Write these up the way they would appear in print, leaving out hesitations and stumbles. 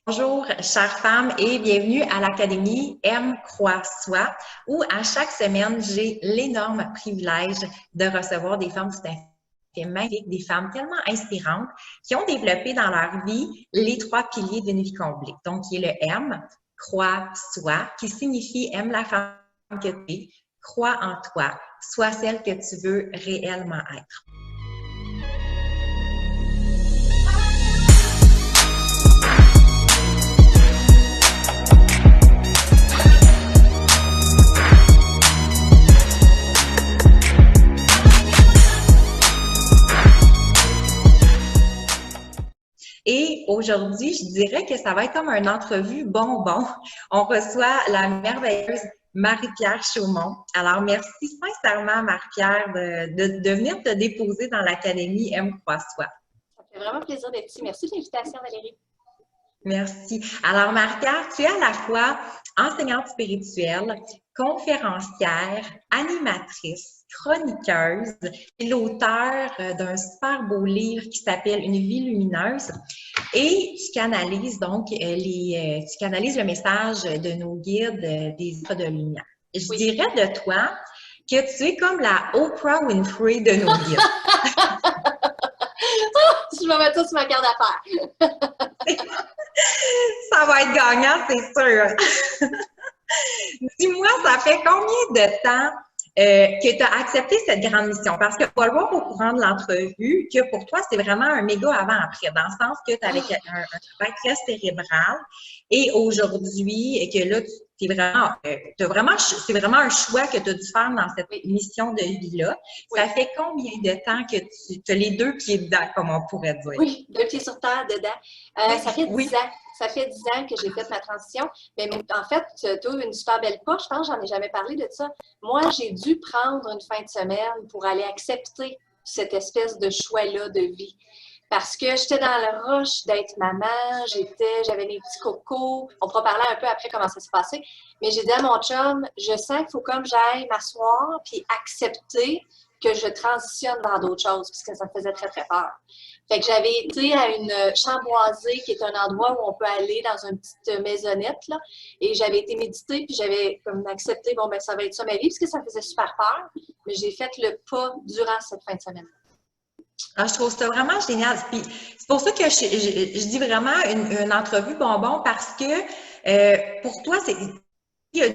Bonjour, chères femmes, et bienvenue à l'Académie M Croix Soi, où à chaque semaine, j'ai l'énorme privilège de recevoir des femmes tout à fait magnifiques, des femmes tellement inspirantes qui ont développé dans leur vie les trois piliers d'une vie comblée. Donc, qui est le M, Croix Soi, qui signifie aime la femme que tu es, crois en toi, sois celle que tu veux réellement être. Et aujourd'hui, je dirais que ça va être comme une entrevue bonbon. On reçoit la merveilleuse Marie-Pierre Chaumont. Alors, merci sincèrement, Marie-Pierre, de venir te déposer dans l'Académie M Croix Soi. Ça fait vraiment plaisir d'être ici. Merci de l'invitation, Valérie. Merci. Alors, Marie-Pierre, tu es à la fois enseignante spirituelle, conférencière, animatrice, chroniqueuse et l'auteur d'un super beau livre qui s'appelle Une vie lumineuse. Et tu canalises donc tu canalises le message de nos guides des êtres de lumière. Je dirais de toi que tu es comme la Oprah Winfrey de nos guides. Je vais mettre ça sur ma carte d'affaires. Ça va être gagnant, c'est sûr. Dis-moi, ça fait combien de temps que tu as accepté cette grande mission? Parce que tu vas le voir au courant de l'entrevue que pour toi, c'est vraiment un méga avant-après, dans le sens que tu avais un travail très cérébral et aujourd'hui, et que là, c'est vraiment un choix que tu as dû faire dans cette mission de vie-là. Oui. Ça fait combien de temps que tu as les deux pieds dedans, comme on pourrait dire? Oui, deux pieds sur terre dedans. Ça fait 10 ans. Ça fait 10 ans que j'ai fait ma transition. Mais en fait, tu as une super belle poche. Je pense que j'en ai jamais parlé de ça. Moi, j'ai dû prendre une fin de semaine pour aller accepter cette espèce de choix-là de vie. Parce que j'étais dans le rush d'être maman, j'avais mes petits cocos. On pourra parler un peu après comment ça s'est passé. Mais j'ai dit à mon chum, je sens qu'il faut comme j'aille m'asseoir puis accepter que je transitionne dans d'autres choses, puisque ça me faisait très, très peur. Fait que j'avais été à une chamboisée, qui est un endroit où on peut aller dans une petite maisonnette, là, et j'avais été méditer, puis j'avais comme accepté, bon, ben ça va être ça ma vie, parce que ça me faisait super peur, mais j'ai fait le pas durant cette fin de semaine. Ah, je trouve ça vraiment génial. Puis c'est pour ça que je dis vraiment une entrevue bonbon, parce que pour toi, tu as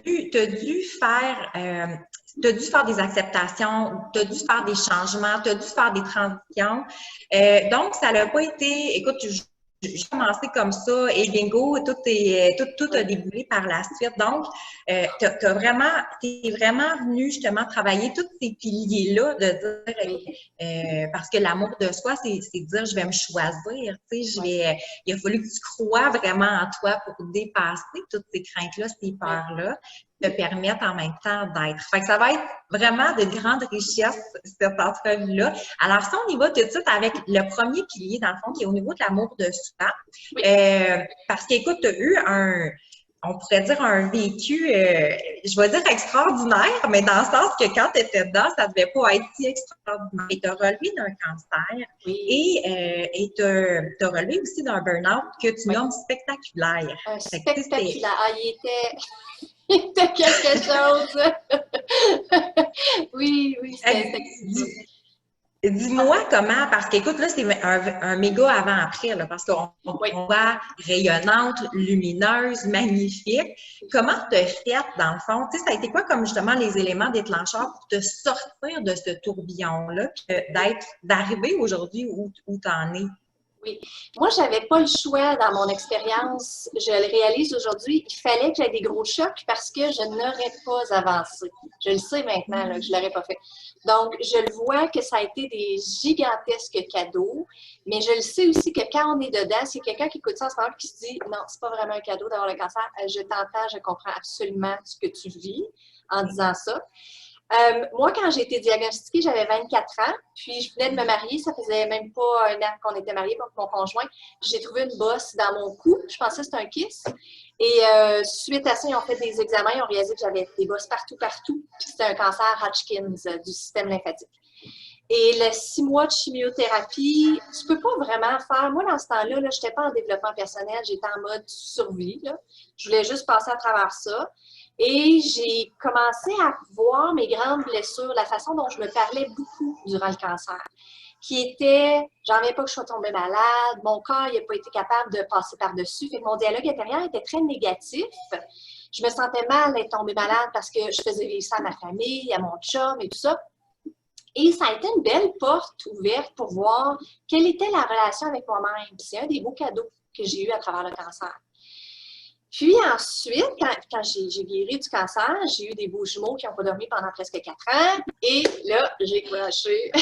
dû faire des acceptations, tu as dû faire des changements, tu as dû faire des transitions. Donc, ça n'a pas été, écoute, j'ai commencé comme ça et bingo, tout a déboulé par la suite. Donc, t'es vraiment venu justement travailler tous ces piliers-là de dire, parce que l'amour de soi, c'est dire je vais me choisir, tu sais, il a fallu que tu crois vraiment en toi pour dépasser toutes ces craintes-là, ces peurs-là, te permettre en même temps d'être. Fait que ça va être vraiment de grande richesse, cette entrevue-là. Alors, si on y va tout de suite avec le premier pilier, dans le fond, qui est au niveau de l'amour de soi, parce qu'écoute, tu as eu on pourrait dire un vécu, je vais dire extraordinaire, mais dans le sens que quand tu étais dedans, ça ne devait pas être si extraordinaire. Et tu as relevé d'un cancer et tu as relevé aussi d'un burn-out que tu nommes spectaculaire. Spectaculaire. Il était quelque chose. Oui, c'était. Dis-moi comment, parce qu'écoute, là, c'est un méga avant-après, parce qu'on voit rayonnante, lumineuse, magnifique. Comment tu as fait, dans le fond? Tu sais, ça a été quoi comme justement les éléments déclencheurs pour te sortir de ce tourbillon-là, d'arriver aujourd'hui où tu en es? Oui. Moi, je n'avais pas le choix dans mon expérience. Je le réalise aujourd'hui. Il fallait que j'aie des gros chocs parce que je n'aurais pas avancé. Je le sais maintenant là, que je ne l'aurais pas fait. Donc, je le vois que ça a été des gigantesques cadeaux, mais je le sais aussi que quand on est dedans, c'est quelqu'un qui écoute ça en ce moment et qui se dit « Non, c'est pas vraiment un cadeau d'avoir le cancer. Je t'entends, je comprends absolument ce que tu vis en disant ça. » Moi, quand j'ai été diagnostiquée, j'avais 24 ans, puis je venais de me marier, ça faisait même pas un an qu'on était mariés avec mon conjoint. J'ai trouvé une bosse dans mon cou, je pensais que c'était un kyste. Et suite à ça, ils ont fait des examens, ils ont réalisé que j'avais des bosses partout, puis c'était un cancer Hodgkin du système lymphatique. Et le 6 mois de chimiothérapie, tu peux pas vraiment faire. Moi, dans ce temps-là, je n'étais pas en développement personnel, j'étais en mode survie. Là. Je voulais juste passer à travers ça. Et j'ai commencé à voir mes grandes blessures, la façon dont je me parlais beaucoup durant le cancer, qui était, j'en reviens pas que je sois tombée malade, mon corps n'a pas été capable de passer par-dessus. Fait que mon dialogue intérieur était très négatif. Je me sentais mal d'être tombée malade parce que je faisais vivre ça à ma famille, à mon chum et tout ça. Et ça a été une belle porte ouverte pour voir quelle était la relation avec moi-même. C'est un des beaux cadeaux que j'ai eu à travers le cancer. Puis ensuite, quand j'ai guéri du cancer, j'ai eu des beaux jumeaux qui n'ont pas dormi pendant presque 4 ans. Et là, j'ai crashé.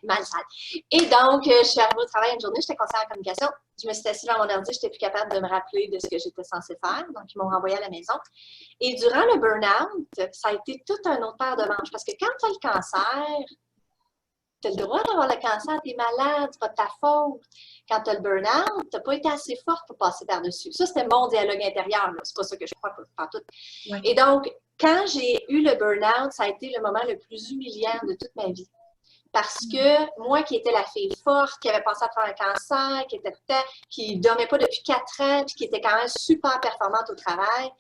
Mal sale. Et donc, je suis arrivée au travail une journée, j'étais conseillère en communication. Je me suis assise dans mon ordi, je n'étais plus capable de me rappeler de ce que j'étais censée faire. Donc, ils m'ont renvoyée à la maison. Et durant le burn-out, ça a été tout un autre paire de manches. Parce que quand tu as le cancer, tu as le droit d'avoir le cancer, tu es malade, c'est pas de ta faute. Quand tu as le burn-out, tu n'as pas été assez forte pour passer par-dessus. Ça, c'était mon dialogue intérieur. C'est pas ça que je crois pas tout. Ouais. Et donc, quand j'ai eu le burn-out, ça a été le moment le plus humiliant de toute ma vie. Parce que moi, qui étais la fille forte, qui avait passé à travers un cancer, qui ne dormait pas depuis 4 ans, puis qui était quand même super performante au travail,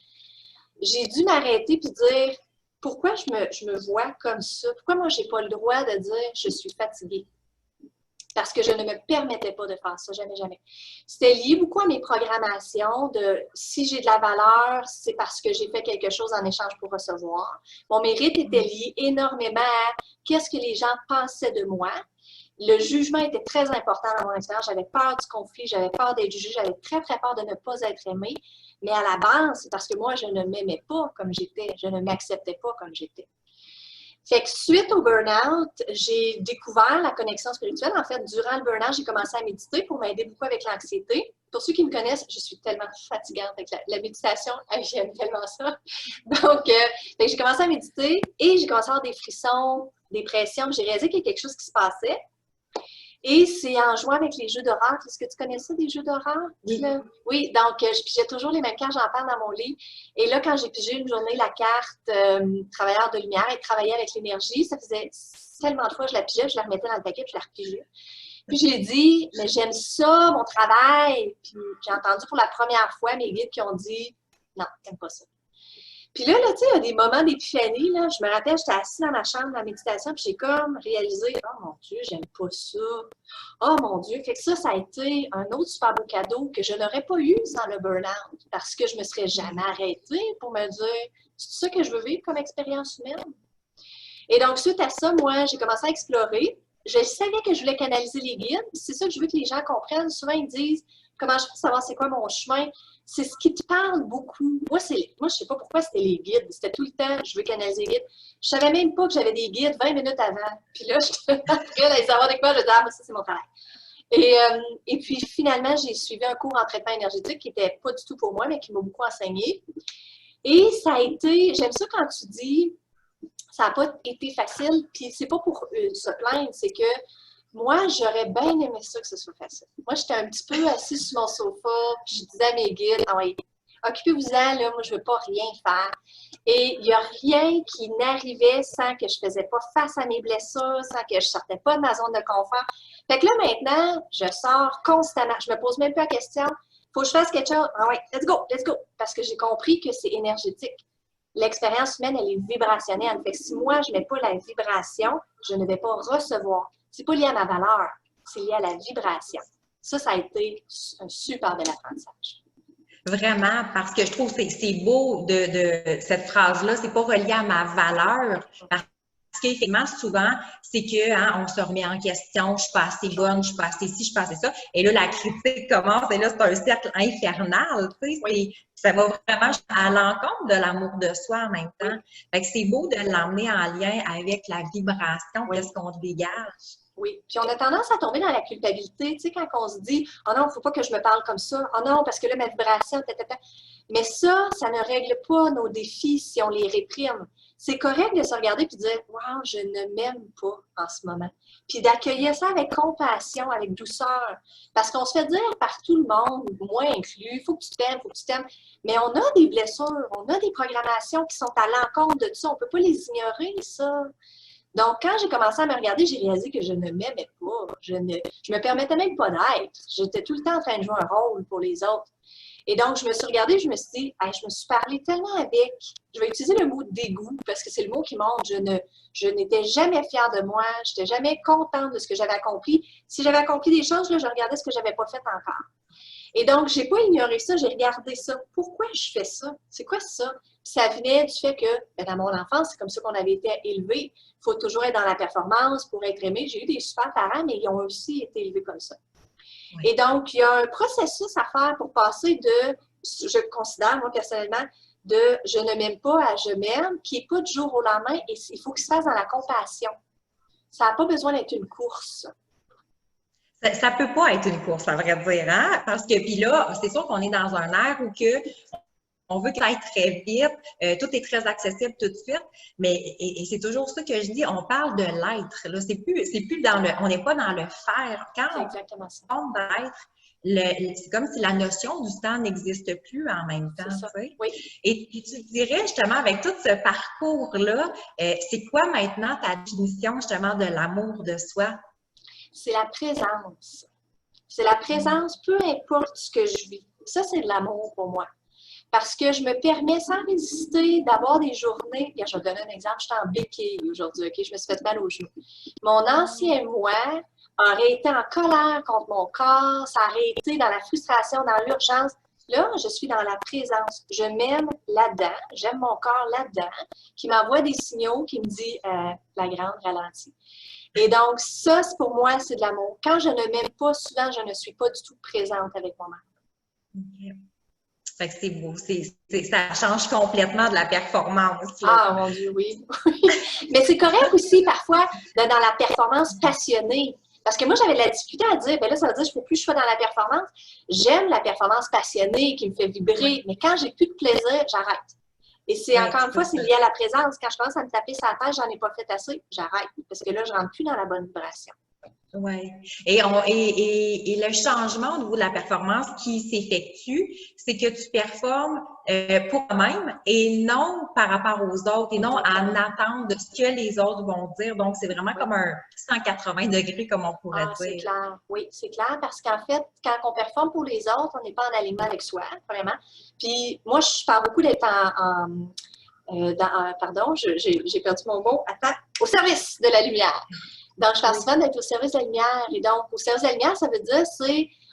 j'ai dû m'arrêter puis dire pourquoi je me vois comme ça? Pourquoi moi, je n'ai pas le droit de dire je suis fatiguée? Parce que je ne me permettais pas de faire ça, jamais, jamais. C'était lié beaucoup à mes programmations de si j'ai de la valeur, c'est parce que j'ai fait quelque chose en échange pour recevoir. Mon mérite était lié énormément à qu'est-ce que les gens pensaient de moi. Le jugement était très important dans mon expérience. J'avais peur du conflit, j'avais peur d'être jugée, j'avais très, très peur de ne pas être aimée. Mais à la base, c'est parce que moi, je ne m'aimais pas comme j'étais. Je ne m'acceptais pas comme j'étais. Fait que suite au burn-out, j'ai découvert la connexion spirituelle. En fait, durant le burn-out, j'ai commencé à méditer pour m'aider beaucoup avec l'anxiété. Pour ceux qui me connaissent, je suis tellement fatigante avec la méditation. J'aime tellement ça. Donc, j'ai commencé à méditer et j'ai commencé à avoir des frissons, des pressions. J'ai réalisé qu'il y a quelque chose qui se passait. Et c'est en jouant avec les jeux d'horreur. Est-ce que tu connais ça, des jeux d'horreur? Oui. Oui, donc je pigeais toujours les mêmes cartes, j'en parle dans mon livre. Et là, quand j'ai pigé une journée la carte Travailleur de lumière et travailler avec l'énergie, ça faisait tellement de fois que je la pigeais, je la remettais dans le paquet, puis je la repigeais. Puis j'ai dit, mais j'aime ça, mon travail. Puis j'ai entendu pour la première fois mes guides qui ont dit, non, t'aimes pas ça. Puis là, tu sais, il y a des moments d'épiphanie, là. Je me rappelle, j'étais assise dans ma chambre, dans la méditation, puis j'ai comme réalisé, oh mon Dieu, j'aime pas ça. Oh mon Dieu. Fait que ça a été un autre super beau cadeau que je n'aurais pas eu sans le burn-out, parce que je me serais jamais arrêtée pour me dire, c'est ça que je veux vivre comme expérience humaine? Et donc, suite à ça, moi, j'ai commencé à explorer. Je savais que je voulais canaliser les guides. C'est ça que je veux que les gens comprennent. Souvent, ils disent, comment je peux savoir c'est quoi mon chemin? C'est ce qui te parle beaucoup. Moi, je ne sais pas pourquoi c'était les guides. C'était tout le temps, je veux canaliser les guides. Je ne savais même pas que j'avais des guides 20 minutes avant. Puis là, je suis en train d'aller savoir de quoi je dis, ah, ça, c'est mon travail. Et puis, finalement, j'ai suivi un cours en traitement énergétique qui n'était pas du tout pour moi, mais qui m'a beaucoup enseigné. Et ça a été, j'aime ça quand tu dis, ça n'a pas été facile, puis c'est pas pour se plaindre, c'est que moi, j'aurais bien aimé ça que ce soit facile. Moi, j'étais un petit peu assise sur mon sofa, puis je disais à mes guides, ah oui, occupez-vous-en, là, moi, je ne veux pas rien faire. Et il n'y a rien qui n'arrivait sans que je ne faisais pas face à mes blessures, sans que je ne sortais pas de ma zone de confort. Fait que là, maintenant, je sors constamment. Je ne me pose même pas la question, faut que je fasse quelque chose. Ah oui, let's go, let's go. Parce que j'ai compris que c'est énergétique. L'expérience humaine, elle est vibrationnelle. Fait que si moi, je ne mets pas la vibration, je ne vais pas recevoir. C'est pas lié à ma valeur, c'est lié à la vibration. Ça a été un super bel apprentissage. Vraiment, parce que je trouve que c'est beau de cette phrase-là, c'est pas relié à ma valeur, parce qu'effectivement, souvent, c'est que on se remet en question, je suis pas assez bonne, je suis pas assez ci, je suis pas assez ça, et là, la critique commence, et là, c'est un cercle infernal, tu sais, oui. Ça va vraiment à l'encontre de l'amour de soi en même temps. Fait que c'est beau de l'emmener en lien avec la vibration, qu'est-ce qu'on dégage. Oui, puis on a tendance à tomber dans la culpabilité, tu sais, quand on se dit « Oh non, il ne faut pas que je me parle comme ça. Oh non, parce que là, ma vibration, tata. » Mais ça ne règle pas nos défis si on les réprime. C'est correct de se regarder et de dire « Wow, je ne m'aime pas en ce moment. » Puis d'accueillir ça avec compassion, avec douceur. Parce qu'on se fait dire par tout le monde, moi inclus, il faut que tu t'aimes, il faut que tu t'aimes. Mais on a des blessures, on a des programmations qui sont à l'encontre de ça. On ne peut pas les ignorer, ça. Donc, quand j'ai commencé à me regarder, j'ai réalisé que je ne m'aimais pas. Je me permettais même pas d'être. J'étais tout le temps en train de jouer un rôle pour les autres. Et donc, je me suis regardée, je me suis dit, hey, je me suis parlé tellement avec, je vais utiliser le mot dégoût parce que c'est le mot qui montre, je n'étais jamais fière de moi, je n'étais jamais contente de ce que j'avais accompli. Si j'avais accompli des choses, là, je regardais ce que je n'avais pas fait encore. Et donc, je n'ai pas ignoré ça, j'ai regardé ça. Pourquoi je fais ça? C'est quoi ça? Puis ça venait du fait que, ben, dans mon enfance, c'est comme ça qu'on avait été élevés. Il faut toujours être dans la performance pour être aimé. J'ai eu des super parents, mais ils ont aussi été élevés comme ça. Oui. Et donc, il y a un processus à faire pour passer de, je considère, moi, personnellement, de « je ne m'aime pas » à « je m'aime », qui n'est pas du jour au lendemain, et il faut que ça se fasse dans la compassion. Ça n'a pas besoin d'être une course. Ça ne peut pas être une course, à vrai dire, hein? Parce que, puis là, c'est sûr qu'on est dans un air où on veut que ça aille très vite, tout est très accessible tout de suite, mais et c'est toujours ça que je dis, on parle de l'être, là, c'est plus dans le, on n'est pas dans le faire. Quand on parle d'être, c'est comme si la notion du temps n'existe plus en même temps, tu sais. Oui. Et tu dirais justement, avec tout ce parcours-là, c'est quoi maintenant ta définition justement de l'amour de soi? C'est la présence. C'est la présence, peu importe ce que je vis. Ça, c'est de l'amour pour moi. Parce que je me permets sans résister d'avoir des journées. Je vais te donner un exemple. Je suis en béquille aujourd'hui, OK? Je me suis fait mal au genou. Mon ancien moi aurait été en colère contre mon corps, ça aurait été dans la frustration, dans l'urgence. Là, je suis dans la présence. Je m'aime là-dedans. J'aime mon corps là-dedans, qui m'envoie des signaux, qui me dit la grande ralentie. Et donc, ça, pour moi, c'est de l'amour. Quand je ne m'aime pas, souvent, je ne suis pas du tout présente avec moi-même. Okay. Fait que c'est beau. Ça change complètement de la performance. Là. Ah, mon Dieu, oui. Mais c'est correct aussi, parfois, dans la performance passionnée. Parce que moi, j'avais de la difficulté à dire, ben là, ça veut dire qu'il ne faut plus que je sois dans la performance. J'aime la performance passionnée qui me fait vibrer, mais quand j'ai plus de plaisir, j'arrête. Et c'est encore une fois, c'est lié à la présence. Quand je commence à me taper sur la tête, j'en ai pas fait assez, j'arrête. Parce que là, je rentre plus dans la bonne vibration. Oui. Et le changement au niveau de la performance qui s'effectue, c'est que tu performes pour toi-même et non par rapport aux autres et non en attente de ce que les autres vont dire. Donc, c'est vraiment comme un 180 degrés, comme on pourrait dire. C'est clair. Oui, c'est clair parce qu'en fait, quand on performe pour les autres, on n'est pas en alignement avec soi, vraiment. Puis, moi, je parle beaucoup d'être pardon, j'ai perdu mon mot. Attends, au service de la lumière. Donc, je parle souvent d'être au service de la lumière. Et donc, au service de la lumière, ça veut dire,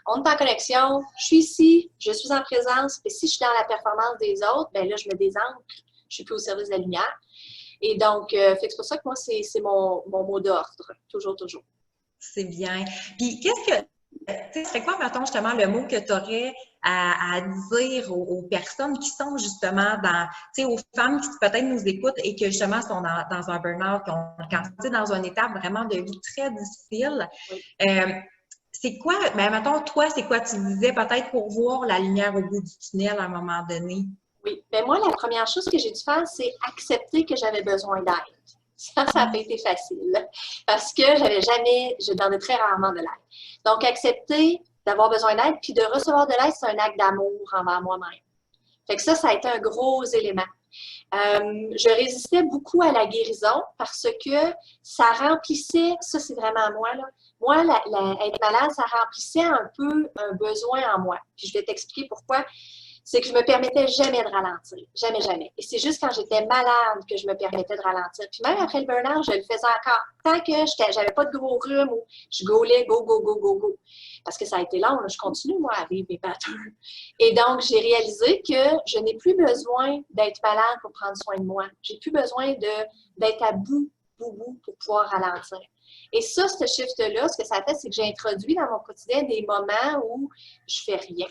on est en connexion, je suis ici, je suis en présence. Et si je suis dans la performance des autres, bien là, je me désancre, je suis plus au service de la lumière. Et donc, c'est pour ça que moi, c'est mon mot d'ordre, toujours, toujours. C'est bien. Puis, ce serait quoi, mettons, justement, le mot que tu aurais à dire aux personnes qui sont justement aux femmes qui peut-être nous écoutent et qui justement sont dans un burn-out, quand tu es dans un état vraiment de vie très difficile. Oui. C'est quoi, ben, mettons, toi, c'est quoi tu disais peut-être pour voir la lumière au bout du tunnel à un moment donné? Oui. Bien, moi, la première chose que j'ai dû faire, c'est accepter que j'avais besoin d'aide. Ça n'a pas été facile parce que je demandais très rarement de l'aide. Donc, accepter d'avoir besoin d'aide puis de recevoir de l'aide, c'est un acte d'amour envers moi-même. Fait que ça a été un gros élément. Je résistais beaucoup à la guérison parce que ça remplissait, ça c'est vraiment moi, là. Moi, être malade, ça remplissait un peu un besoin en moi. Puis je vais t'expliquer pourquoi. C'est que je me permettais jamais de ralentir. Jamais, jamais. Et c'est juste quand j'étais malade que je me permettais de ralentir. Puis même après le burn-out, je le faisais encore. Tant que j'avais pas de gros rhume ou je gaulais, go, go, go, go, go. Parce que ça a été long, là, je continue, moi, à vivre mes patterns. Et donc, j'ai réalisé que je n'ai plus besoin d'être malade pour prendre soin de moi. J'ai plus besoin d'être à bout pour pouvoir ralentir. Et ça, ce shift-là, ce que ça fait, c'est que j'ai introduit dans mon quotidien des moments où je fais rien.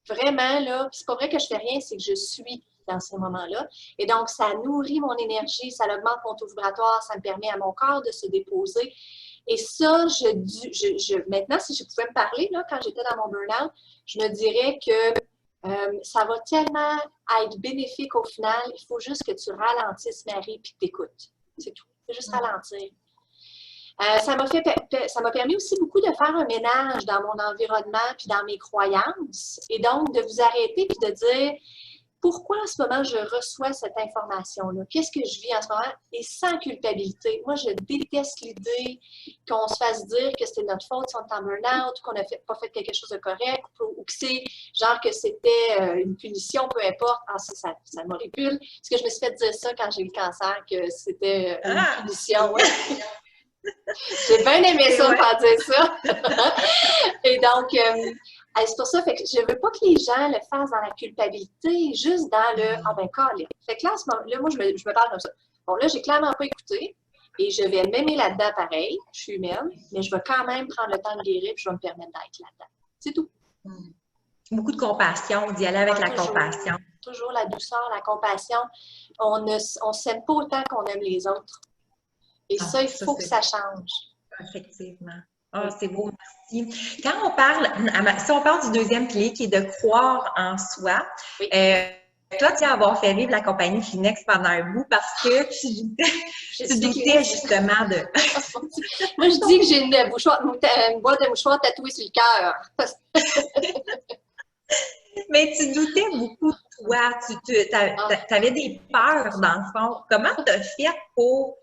Vraiment, là, c'est pas vrai que je fais rien, c'est que je suis dans ces moments-là. Et donc, ça nourrit mon énergie, ça augmente mon taux vibratoire, ça me permet à mon corps de se déposer. Et ça, maintenant, si je pouvais me parler, là, quand j'étais dans mon burn-out, je me dirais que ça va tellement être bénéfique au final. Il faut juste que tu ralentisses, Marie, puis que tu écoutes. C'est tout. Il faut juste ralentir. Ça m'a permis aussi beaucoup de faire un ménage dans mon environnement puis dans mes croyances. Et donc, de vous arrêter puis de dire, pourquoi en ce moment je reçois cette information-là? Qu'est-ce que je vis en ce moment? Et sans culpabilité. Moi, je déteste l'idée qu'on se fasse dire que c'était notre faute si on est en burn-out, qu'on n'a pas fait quelque chose de correct, ou que c'est genre que c'était une punition, peu importe. Ah, ça m'horripile. Parce que je me suis fait dire ça quand j'ai eu le cancer, que c'était une punition. Ouais. J'ai bien aimé ça, me faire dire ça. Et donc, c'est pour ça, fait que je ne veux pas que les gens le fassent dans la culpabilité, juste dans le « Ah ben, calé ». Fait que là, en ce moment-là, moi, je me parle comme ça. Bon, là, j'ai clairement pas écouté et je vais m'aimer là-dedans pareil. Je suis humaine, mais je vais quand même prendre le temps de guérir et je vais me permettre d'être là-dedans. C'est tout. Beaucoup de compassion, d'y aller avec la compassion. Toujours la douceur, la compassion. On ne s'aime pas autant qu'on aime les autres. Et ça, il faut que ça change. Effectivement. Ah, c'est beau, merci. Quand on parle, si on parle du deuxième pilier qui est de croire en soi, oui. Toi, tu as avoir fait vivre la compagnie Kleenex pendant un bout parce que tu doutais justement de... Moi, je dis que j'ai une boîte de mouchoirs tatouée sur le cœur. Mais tu doutais beaucoup de toi. Tu avais des peurs, dans le fond. Comment tu as fait pour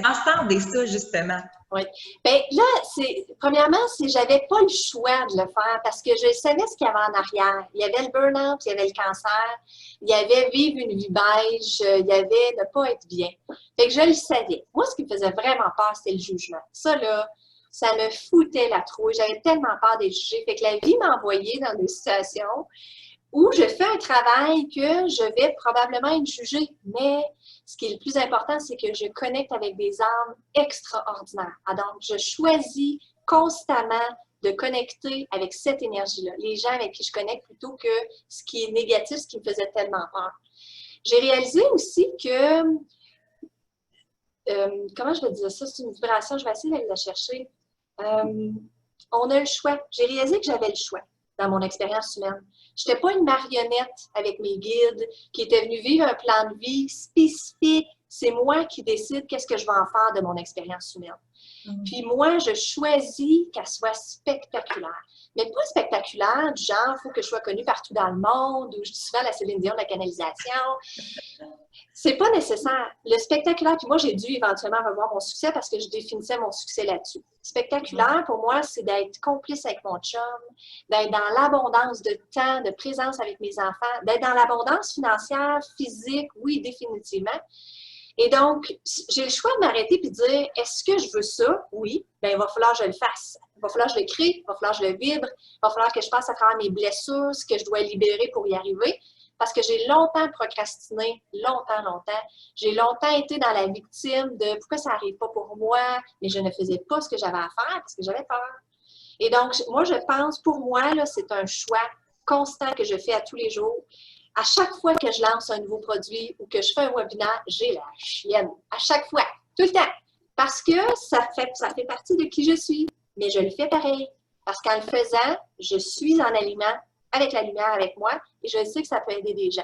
transcender ça, justement? Oui. Bien, là, premièrement, j'avais pas le choix de le faire parce que je savais ce qu'il y avait en arrière. Il y avait le burn-out, il y avait le cancer, il y avait vivre une vie beige, il y avait ne pas être bien. Fait que je le savais. Moi, ce qui me faisait vraiment peur, c'était le jugement. Ça, là, ça me foutait la trouille. J'avais tellement peur d'être jugée. Fait que la vie m'a envoyée dans des situations où je fais un travail que je vais probablement être jugée, mais ce qui est le plus important, c'est que je connecte avec des âmes extraordinaires. Ah, donc, je choisis constamment de connecter avec cette énergie-là, les gens avec qui je connecte plutôt que ce qui est négatif, ce qui me faisait tellement peur. J'ai réalisé aussi que, comment je vais dire ça, c'est une vibration, je vais essayer d'aller la chercher. On a le choix. J'ai réalisé que j'avais le choix dans mon expérience humaine. Je n'étais pas une marionnette avec mes guides qui étaient venus vivre un plan de vie spécifique. C'est moi qui décide qu'est-ce que je vais en faire de mon expérience humaine. Puis moi, je choisis qu'elle soit spectaculaire. Mais pas spectaculaire, du genre, il faut que je sois connue partout dans le monde, ou je dis souvent la Céline Dion de la canalisation. C'est pas nécessaire. Le spectaculaire, puis moi, j'ai dû éventuellement revoir mon succès parce que je définissais mon succès là-dessus. Spectaculaire, pour moi, c'est d'être complice avec mon chum, d'être dans l'abondance de temps, de présence avec mes enfants, d'être dans l'abondance financière, physique, oui, définitivement. Et donc, j'ai le choix de m'arrêter et de dire, est-ce que je veux ça? Oui. Bien, il va falloir que je le fasse. Il va falloir que je le crée, il va falloir que je le vibre, il va falloir que je passe à travers mes blessures, ce que je dois libérer pour y arriver. Parce que j'ai longtemps procrastiné, longtemps. J'ai longtemps été dans la victime de pourquoi ça n'arrive pas pour moi, mais je ne faisais pas ce que j'avais à faire parce que j'avais peur. Et donc, moi, je pense, pour moi, là, c'est un choix constant que je fais à tous les jours. À chaque fois que je lance un nouveau produit ou que je fais un webinaire, j'ai la chienne. À chaque fois, tout le temps. Parce que ça fait partie de qui je suis. Mais je le fais pareil. Parce qu'en le faisant, je suis en aliment avec la lumière avec moi et je sais que ça peut aider des gens.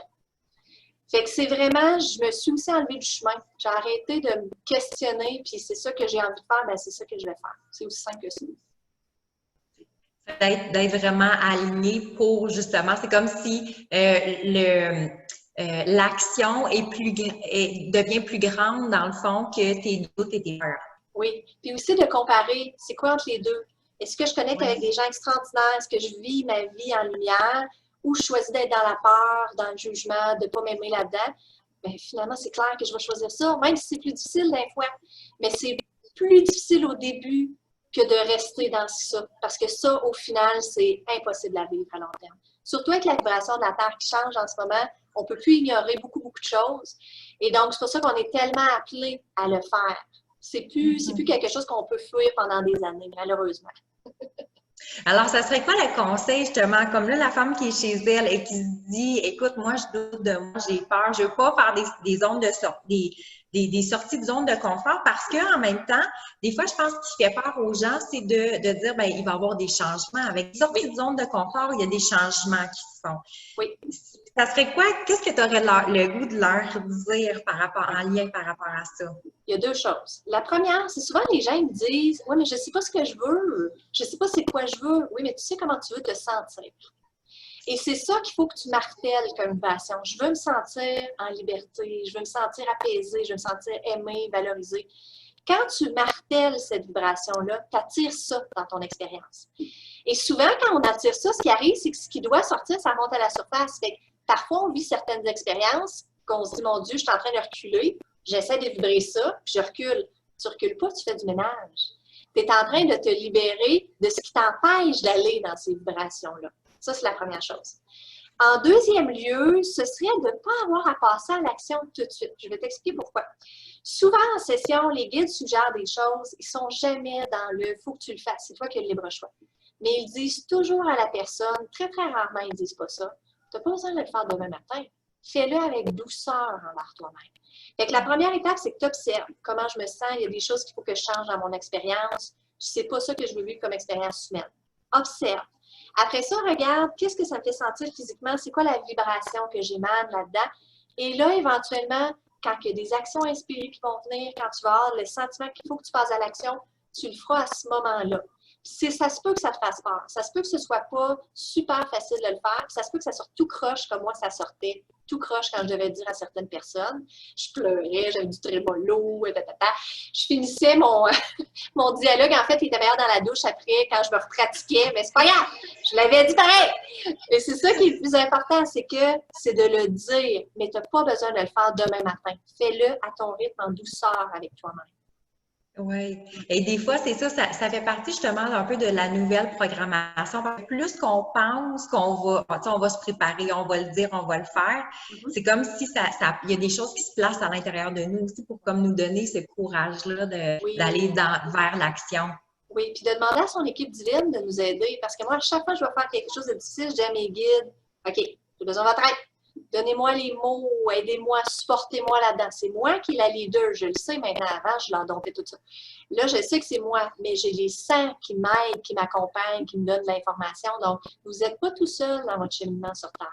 Fait que c'est vraiment, je me suis aussi enlevée du chemin. J'ai arrêté de me questionner, puis c'est ça que j'ai envie de faire, bien c'est ça que je vais faire. C'est aussi simple que ça. D'être vraiment aligné pour justement, c'est comme si l'action devient plus grande dans le fond que tes doutes et tes peurs. Oui, puis aussi de comparer, c'est quoi entre les deux? Est-ce que je connecte avec des gens extraordinaires? Est-ce que je vis ma vie en lumière? Ou je choisis d'être dans la peur, dans le jugement, de ne pas m'aimer là-dedans? Bien, finalement, c'est clair que je vais choisir ça, même si c'est plus difficile d'un fois. Mais c'est plus difficile au début que de rester dans ça. Parce que ça, au final, c'est impossible à vivre à long terme. Surtout avec la vibration de la Terre qui change en ce moment, on ne peut plus ignorer beaucoup de choses. Et donc, c'est pour ça qu'on est tellement appelé à le faire. C'est plus quelque chose qu'on peut fuir pendant des années, malheureusement. Alors, ça serait quoi le conseil, justement, comme là, la femme qui est chez elle et qui se dit, écoute, moi, je doute de moi, j'ai peur, je ne veux pas faire des zones de sortie, des sorties de zone de confort parce qu'en même temps, des fois, je pense que ce qui fait peur aux gens, c'est de dire, bien, il va y avoir des changements. Avec les sorties de zone de confort, il y a des changements qui se font. Oui. Ça serait quoi? Qu'est-ce que tu aurais le goût de leur dire en lien par rapport à ça? Il y a deux choses. La première, c'est souvent les gens me disent, oui, mais je ne sais pas ce que je veux, je ne sais pas c'est quoi je veux. Oui, mais tu sais comment tu veux te sentir. Et c'est ça qu'il faut que tu martèles comme vibration. Je veux me sentir en liberté, je veux me sentir apaisée, je veux me sentir aimée, valorisée. Quand tu martèles cette vibration-là, tu attires ça dans ton expérience. Et souvent, quand on attire ça, ce qui arrive, c'est que ce qui doit sortir, ça monte à la surface. Fait que parfois, on vit certaines expériences qu'on se dit, mon Dieu, je suis en train de reculer, j'essaie de vibrer ça, puis je recule. Tu ne recules pas, tu fais du ménage. Tu es en train de te libérer de ce qui t'empêche d'aller dans ces vibrations-là. Ça, c'est la première chose. En deuxième lieu, ce serait de ne pas avoir à passer à l'action tout de suite. Je vais t'expliquer pourquoi. Souvent, en session, les guides suggèrent des choses, ils ne sont jamais dans le « faut que tu le fasses », c'est toi qui as le libre choix. Mais ils disent toujours à la personne, très très rarement ils ne disent pas ça, tu n'as pas besoin de le faire demain matin. Fais-le avec douceur envers toi-même. Fait que la première étape, c'est que tu observes comment je me sens, il y a des choses qu'il faut que je change dans mon expérience. C'est pas ça que je veux vivre comme expérience humaine. Observe. Après ça, regarde qu'est-ce que ça me fait sentir physiquement, c'est quoi la vibration que j'émane là-dedans. Et là, éventuellement, quand il y a des actions inspirées qui vont venir, quand tu vas avoir le sentiment qu'il faut que tu passes à l'action, tu le feras à ce moment-là. Ça se peut que ça te fasse peur. Ça se peut que ce ne soit pas super facile de le faire. Ça se peut que ça sorte tout croche comme moi, ça sortait tout croche quand je devais dire à certaines personnes. Je pleurais, j'avais du trémolo, je finissais mon, mon dialogue. En fait, il était meilleur dans la douche après quand je me repratiquais, mais c'est pas grave. Je l'avais dit pareil. Et c'est ça qui est le plus important, c'est de le dire, mais tu n'as pas besoin de le faire demain matin. Fais-le à ton rythme, en douceur avec toi-même. Oui. Et des fois, c'est ça fait partie justement un peu de la nouvelle programmation. Plus qu'on pense qu'on va, on va se préparer, on va le dire, on va le faire, c'est comme si il y a des choses qui se placent à l'intérieur de nous aussi pour comme nous donner ce courage-là d'aller vers l'action. Oui, puis de demander à son équipe divine de nous aider. Parce que moi, à chaque fois que je vais faire quelque chose de difficile, je dis à mes guides, OK, j'ai besoin de votre aide. Donnez-moi les mots, aidez-moi, supportez-moi là-dedans. C'est moi qui est la leader, je le sais maintenant. Avant, je leur domptais tout ça. Là, je sais que c'est moi, mais j'ai les saints qui m'aident, qui m'accompagnent, qui me donnent de l'information. Donc, vous n'êtes pas tout seul dans votre cheminement sur Terre.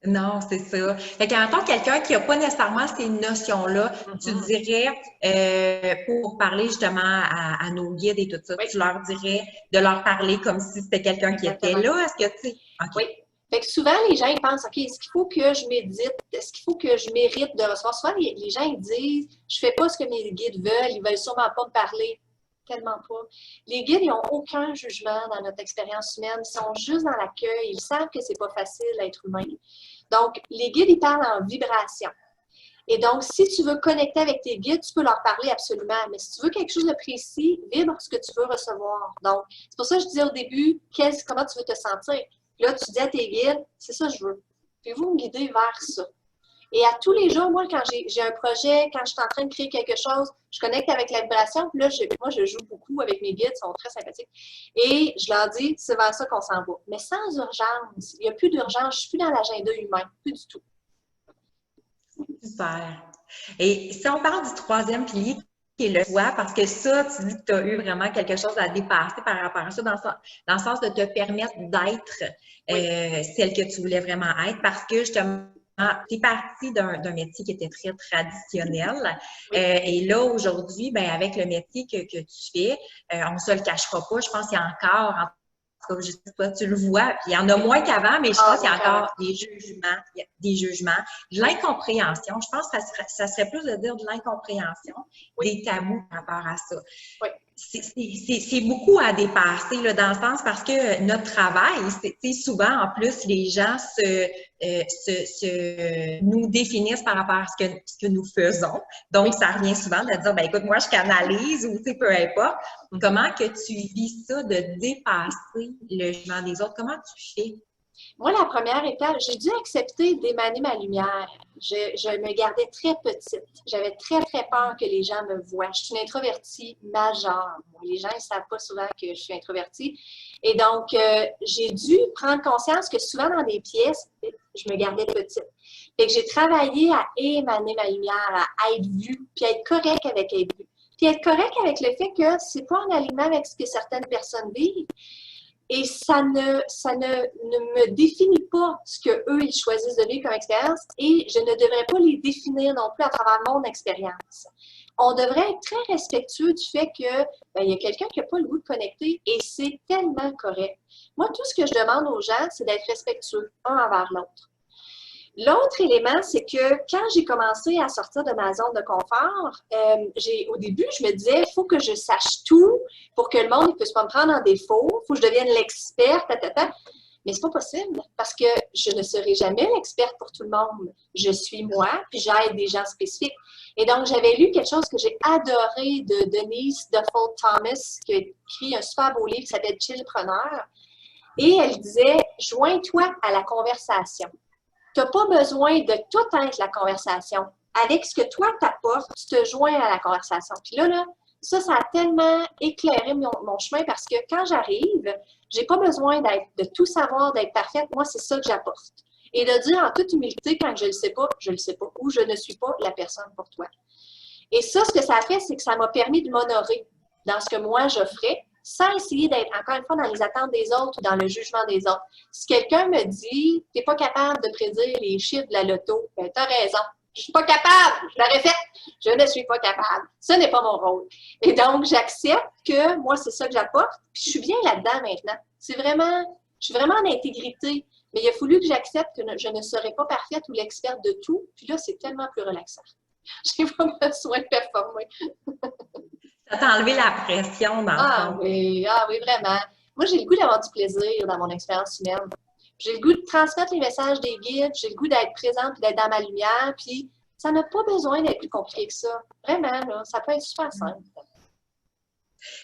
Non, c'est ça. Fait qu'en tant que quelqu'un qui n'a pas nécessairement ces notions-là, tu dirais, pour parler justement à nos guides et tout ça, tu leur dirais de leur parler comme si c'était quelqu'un qui était là. Est-ce que tu sais? Okay. Oui. Fait que souvent, les gens ils pensent, OK, est-ce qu'il faut que je médite? Est-ce qu'il faut que je mérite de recevoir? Souvent, les gens ils disent, je fais pas ce que mes guides veulent, ils veulent sûrement pas me parler. Tellement pas. Les guides, ils n'ont aucun jugement dans notre expérience humaine. Ils sont juste dans l'accueil. Ils savent que c'est pas facile d'être humain. Donc, les guides, ils parlent en vibration. Et donc, si tu veux connecter avec tes guides, tu peux leur parler absolument. Mais si tu veux quelque chose de précis, vibre ce que tu veux recevoir. Donc, c'est pour ça que je disais au début, comment tu veux te sentir. Là, tu dis à tes guides, c'est ça que je veux. Puis vous me guidez vers ça. Et à tous les jours, moi, quand j'ai un projet, quand je suis en train de créer quelque chose, je connecte avec la vibration. Puis là, moi, je joue beaucoup avec mes guides, ils sont très sympathiques. Et je leur dis, c'est vers ça qu'on s'en va. Mais sans urgence. Il n'y a plus d'urgence. Je ne suis plus dans l'agenda humain. Plus du tout. Super. Et si on parle du troisième pilier, qui est le soi, parce que ça, tu dis que tu as eu vraiment quelque chose à dépasser par rapport à ça, dans le sens de te permettre d'être celle que tu voulais vraiment être, parce que justement, tu es partie d'un métier qui était très traditionnel. Et là, aujourd'hui, ben, avec le métier que tu fais, on ne se le cachera pas, je pense qu'il y a encore, comme je sais pas, tu le vois, puis il y en a moins qu'avant, mais je pense qu'il y a encore des jugements, de l'incompréhension. Je pense que ça serait plus de dire de l'incompréhension, des tabous par rapport à ça. Oui. C'est beaucoup à dépasser, là, dans le sens parce que notre travail, c'est souvent, en plus, les gens nous définissent par rapport à ce que nous faisons. Donc, ça revient souvent de dire, ben écoute, moi, je canalise ou, tu sais, peu importe. Comment que tu vis ça de dépasser le jugement des autres? Comment tu fais? Moi, la première étape, j'ai dû accepter d'émaner ma lumière. Je me gardais très petite. J'avais très, très peur que les gens me voient. Je suis une introvertie majeure. Les gens ne savent pas souvent que je suis introvertie. Et donc, j'ai dû prendre conscience que souvent dans des pièces, je me gardais petite. Fait que j'ai travaillé à émaner ma lumière, à être vue, puis à être correcte avec être vue. Puis être correcte avec le fait que c'est pas en alignement avec ce que certaines personnes vivent. Et ça ne me définit pas ce qu'eux, ils choisissent de vivre comme expérience et je ne devrais pas les définir non plus à travers mon expérience. On devrait être très respectueux du fait que il y a quelqu'un qui n'a pas le goût de connecter et c'est tellement correct. Moi, tout ce que je demande aux gens, c'est d'être respectueux un envers l'autre. L'autre élément, c'est que quand j'ai commencé à sortir de ma zone de confort, au début, je me disais, il faut que je sache tout pour que le monde ne puisse pas me prendre en défaut, il faut que je devienne l'experte, mais c'est pas possible parce que je ne serai jamais l'experte pour tout le monde. Je suis moi, puis j'aide des gens spécifiques. Et donc, j'avais lu quelque chose que j'ai adoré de Denise Duffield Thomas, qui a écrit un super beau livre qui s'appelle Chillpreneur. Et elle disait, joins-toi à la conversation. Tu n'as pas besoin de tout être la conversation. Avec ce que toi t'apportes, tu te joins à la conversation. Puis là, ça a tellement éclairé mon chemin parce que quand j'arrive, j'ai pas besoin de tout savoir, d'être parfaite. Moi, c'est ça que j'apporte. Et de dire en toute humilité, quand je le sais pas, ou je ne suis pas la personne pour toi. Et ça, ce que ça a fait, c'est que ça m'a permis de m'honorer dans ce que moi j'offrais, sans essayer d'être, encore une fois, dans les attentes des autres ou dans le jugement des autres. Si quelqu'un me dit « tu n'es pas capable de prédire les chiffres de la loto », ben, tu as raison. Je ne suis pas capable. Je l'aurais fait. Je ne suis pas capable. Ce n'est pas mon rôle. Et donc, j'accepte que moi, c'est ça que j'apporte. Puis, je suis bien là-dedans maintenant. Je suis vraiment en intégrité. Mais il a fallu que j'accepte que je ne serai pas parfaite ou l'experte de tout. Puis là, c'est tellement plus relaxant. Je n'ai pas besoin de performer. Ça t'a enlevé la pression, dans le fond. Oui, vraiment. Moi, j'ai le goût d'avoir du plaisir dans mon expérience humaine. J'ai le goût de transmettre les messages des guides, j'ai le goût d'être présente et d'être dans ma lumière, puis ça n'a pas besoin d'être plus compliqué que ça. Vraiment, là, ça peut être super simple.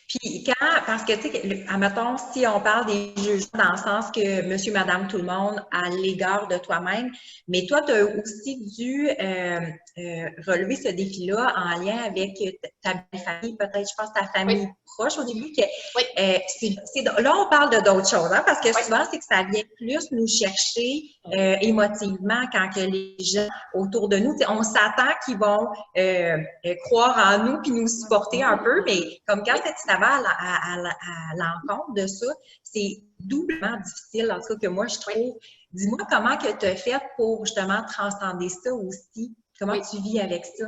Puis parce que, tu sais, admettons, si on parle des jugements dans le sens que monsieur, madame, tout le monde à l'égard de toi-même, mais toi, tu as aussi dû relever ce défi-là en lien avec ta famille, peut-être, je pense, ta famille proche au début. Là, on parle de d'autres choses, hein, parce que souvent, c'est que ça vient plus nous chercher émotivement quand que les gens autour de nous, on s'attend qu'ils vont croire en nous puis nous supporter un peu, mais comme quand ça va à l'encontre de ça, c'est doublement difficile, en tout cas que moi, je trouve. Dis-moi comment que tu as fait pour justement transcender ça aussi. Comment tu vis avec ça?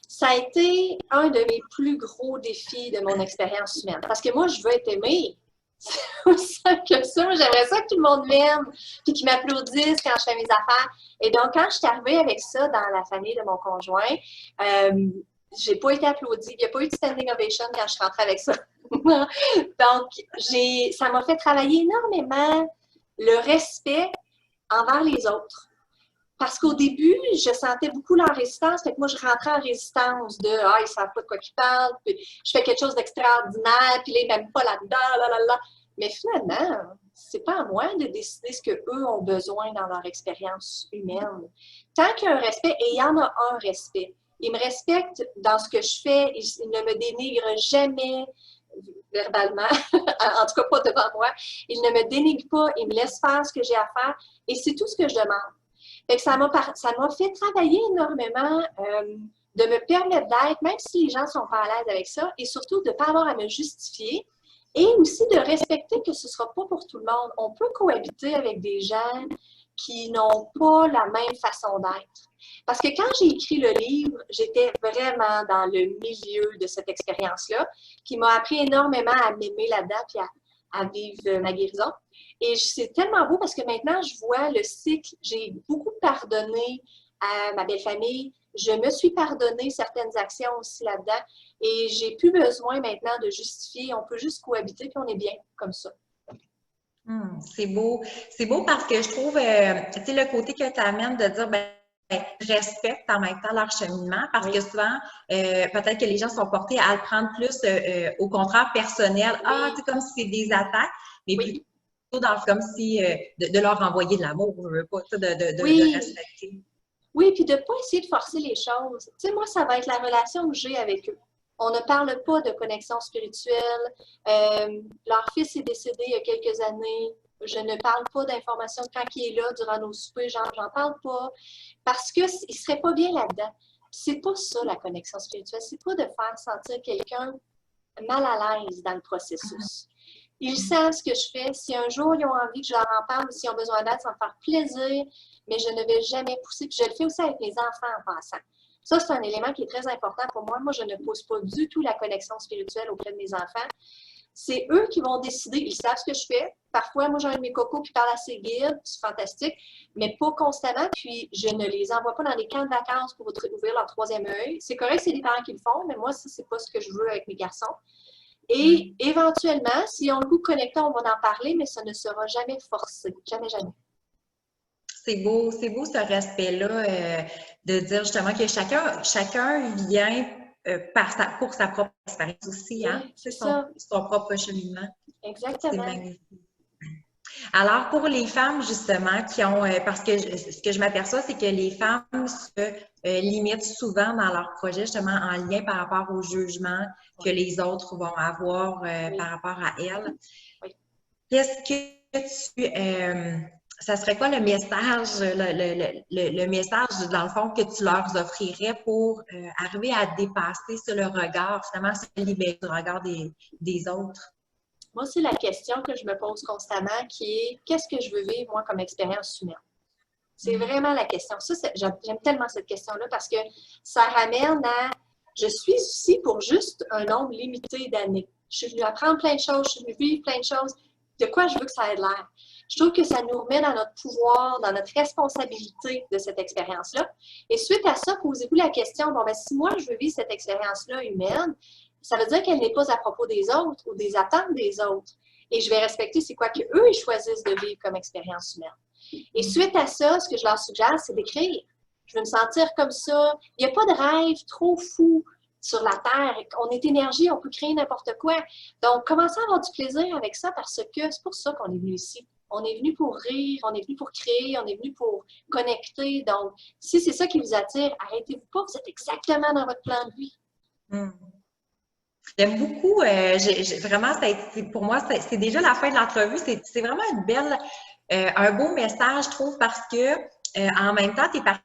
Ça a été un de mes plus gros défis de mon expérience humaine. Parce que moi, je veux être aimée. C'est aussi simple que ça. J'aimerais ça que tout le monde m'aime puis qu'ils m'applaudissent quand je fais mes affaires. Et donc, quand je suis arrivée avec ça dans la famille de mon conjoint, j'ai pas été applaudie. Il n'y a pas eu de standing ovation quand je suis rentrée avec ça. Donc, ça m'a fait travailler énormément le respect envers les autres. Parce qu'au début, je sentais beaucoup leur résistance. Fait que moi, je rentrais en résistance de « Ah, ils ne savent pas de quoi ils parlent. » Puis je fais quelque chose d'extraordinaire. Puis là, ils ne m'aiment pas là-dedans. Mais finalement, c'est pas à moi de décider ce qu'eux ont besoin dans leur expérience humaine. Tant qu'il y a un respect, et il y en a un respect. Ils me respectent dans ce que je fais. Ils ne me dénigrent jamais verbalement, en tout cas pas devant moi. Ils ne me dénigrent pas. Ils me laissent faire ce que j'ai à faire. Et c'est tout ce que je demande. Fait que ça m'a fait travailler énormément de me permettre d'être, même si les gens ne sont pas à l'aise avec ça, et surtout de ne pas avoir à me justifier, et aussi de respecter que ce ne sera pas pour tout le monde. On peut cohabiter avec des gens qui n'ont pas la même façon d'être. Parce que quand j'ai écrit le livre, j'étais vraiment dans le milieu de cette expérience-là, qui m'a appris énormément à m'aimer là-dedans et à vivre ma guérison. Et c'est tellement beau parce que maintenant, je vois le cycle. J'ai beaucoup pardonné à ma belle famille. Je me suis pardonné certaines actions aussi là-dedans. Et j'ai plus besoin maintenant de justifier. On peut juste cohabiter puis on est bien comme ça. C'est beau. C'est beau parce que je trouve, tu sais, le côté que tu amènes de dire, ben, je respecte en même temps leur cheminement parce que souvent, peut-être que les gens sont portés à le prendre plus, au contraire, personnel. Ah, tu sais, comme si c'est des attaques, mais plutôt comme si de leur envoyer de l'amour, je veux pas, de respecter. Oui, puis de ne pas essayer de forcer les choses. Tu sais, moi, ça va être la relation que j'ai avec eux. On ne parle pas de connexion spirituelle. Leur fils est décédé il y a quelques années. Je ne parle pas d'informations quand il est là durant nos soupers, j'en parle pas. Parce qu'il ne serait pas bien là-dedans. C'est pas ça, la connexion spirituelle. C'est pas de faire sentir quelqu'un mal à l'aise dans le processus. Ils savent ce que je fais. Si un jour, ils ont envie que je leur en parle, s'ils ont besoin d'aide, ça va me faire plaisir, mais je ne vais jamais pousser. Puis je le fais aussi avec les enfants en passant. Ça, c'est un élément qui est très important pour moi. Moi, je ne pousse pas du tout la connexion spirituelle auprès de mes enfants. C'est eux qui vont décider. Ils savent ce que je fais. Parfois, moi, j'ai un de mes cocos qui parle à ses guides. C'est fantastique, mais pas constamment. Puis, je ne les envoie pas dans les camps de vacances pour ouvrir leur troisième œil. C'est correct, c'est les parents qui le font, mais moi, ça, c'est pas ce que je veux avec mes garçons. Et éventuellement, s'ils ont le goût de connecter, on va en parler, mais ça ne sera jamais forcé. Jamais, jamais. C'est beau ce respect-là, de dire justement que chacun vient pour sa propre expérience aussi, hein? Oui, c'est ça. Son propre cheminement. Exactement. C'est magnifique. Alors, pour les femmes, justement, qui ont, parce que ce que je m'aperçois, c'est que les femmes se limitent souvent dans leurs projets, justement, en lien par rapport au jugement que les autres vont avoir par rapport à elles. Oui. Qu'est-ce que tu... ça serait quoi le message, le message, dans le fond, que tu leur offrirais pour arriver à dépasser le regard, finalement, se libérer du regard des autres? Moi, c'est la question que je me pose constamment qui est qu'est-ce que je veux vivre, moi, comme expérience humaine? C'est vraiment la question. Ça, j'aime tellement cette question-là parce que ça ramène à je suis ici pour juste un nombre limité d'années. Je suis venue apprendre plein de choses, je suis venue vivre plein de choses. De quoi je veux que ça ait l'air? Je trouve que ça nous remet dans notre pouvoir, dans notre responsabilité de cette expérience-là. Et suite à ça, posez-vous la question, bon, ben, si moi, je veux vivre cette expérience-là humaine, ça veut dire qu'elle n'est pas à propos des autres ou des attentes des autres. Et je vais respecter c'est quoi qu'eux, ils choisissent de vivre comme expérience humaine. Et suite à ça, ce que je leur suggère, c'est d'écrire. Je veux me sentir comme ça. Il n'y a pas de rêve trop fou sur la Terre. On est énergie, on peut créer n'importe quoi. Donc, commencez à avoir du plaisir avec ça parce que c'est pour ça qu'on est venu ici. On est venu pour rire, on est venu pour créer, on est venu pour connecter. Donc, si c'est ça qui vous attire, arrêtez-vous pas, vous êtes exactement dans votre plan de vie. J'aime beaucoup, vraiment, pour moi, c'est déjà la fin de l'entrevue. C'est vraiment un beau message, je trouve, parce que en même temps, tu es partie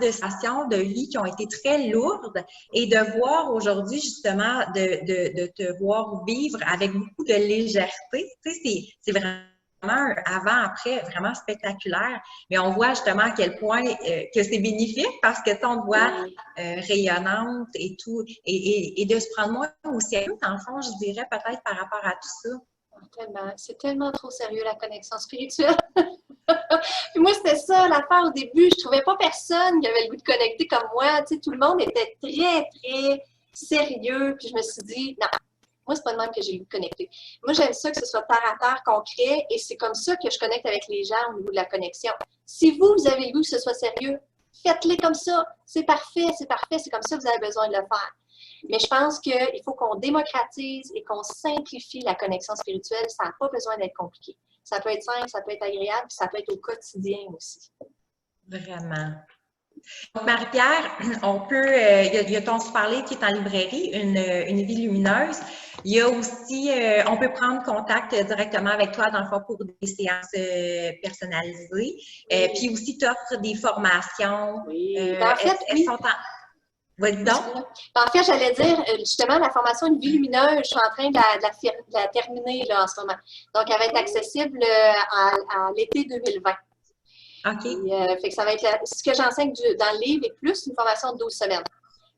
de situations de vie qui ont été très lourdes et de voir aujourd'hui, justement, de te voir vivre avec beaucoup de légèreté. Tu sais, c'est vraiment un avant-après vraiment spectaculaire. Mais on voit justement à quel point que c'est bénéfique parce que on te voit rayonnante et tout. Et de se prendre moins au sérieux, dans le fond, je dirais peut-être par rapport à tout ça. C'est tellement trop sérieux la connexion spirituelle. Puis moi, c'était ça l'affaire au début. Je trouvais pas personne qui avait le goût de connecter comme moi. Tu sais, tout le monde était très, très sérieux. Puis je me suis dit, non, moi, c'est pas de même que j'ai le goût de connecter. Moi, j'aime ça que ce soit terre à terre, concret. Et c'est comme ça que je connecte avec les gens au niveau de la connexion. Si vous avez le goût que ce soit sérieux, faites-les comme ça. C'est parfait, c'est parfait. C'est comme ça que vous avez besoin de le faire. Mais je pense qu'il faut qu'on démocratise et qu'on simplifie la connexion spirituelle. Ça n'a pas besoin d'être compliqué. Ça peut être simple, ça peut être agréable, puis ça peut être au quotidien aussi. Vraiment. Donc, Marie-Pierre, on peut, il y a ton super livre qui est en librairie, Une vie lumineuse. Il y a aussi, on peut prendre contact directement avec toi, dans le fond, pour des séances personnalisées. Oui. Puis aussi, tu offres des formations. Oui. En fait, oui. En fait, j'allais dire, justement, la formation Une vie lumineuse, je suis en train de la terminer là, en ce moment. Donc, elle va être accessible à l'été 2020. OK. Et, fait que ça va être ce que j'enseigne dans le livre et plus une formation de 12 semaines.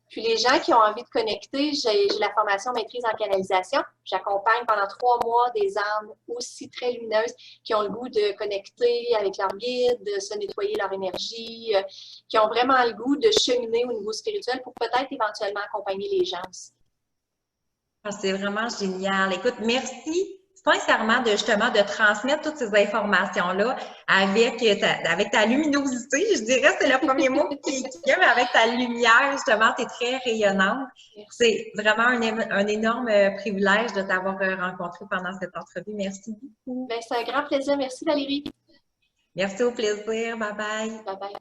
Puis les gens qui ont envie de connecter, j'ai la formation maîtrise en canalisation. J'accompagne pendant 3 mois des âmes aussi très lumineuses qui ont le goût de connecter avec leur guide, de se nettoyer leur énergie, qui ont vraiment le goût de cheminer au niveau spirituel pour peut-être éventuellement accompagner les gens aussi. C'est vraiment génial. Écoute, merci sincèrement de transmettre toutes ces informations-là avec ta luminosité. Je dirais, c'est le premier mot qui vient, mais avec ta lumière, justement, tu es très rayonnante. C'est vraiment un énorme privilège de t'avoir rencontré pendant cette entrevue. Merci beaucoup. Bien, c'est un grand plaisir. Merci Valérie. Merci, au plaisir. Bye bye. Bye bye.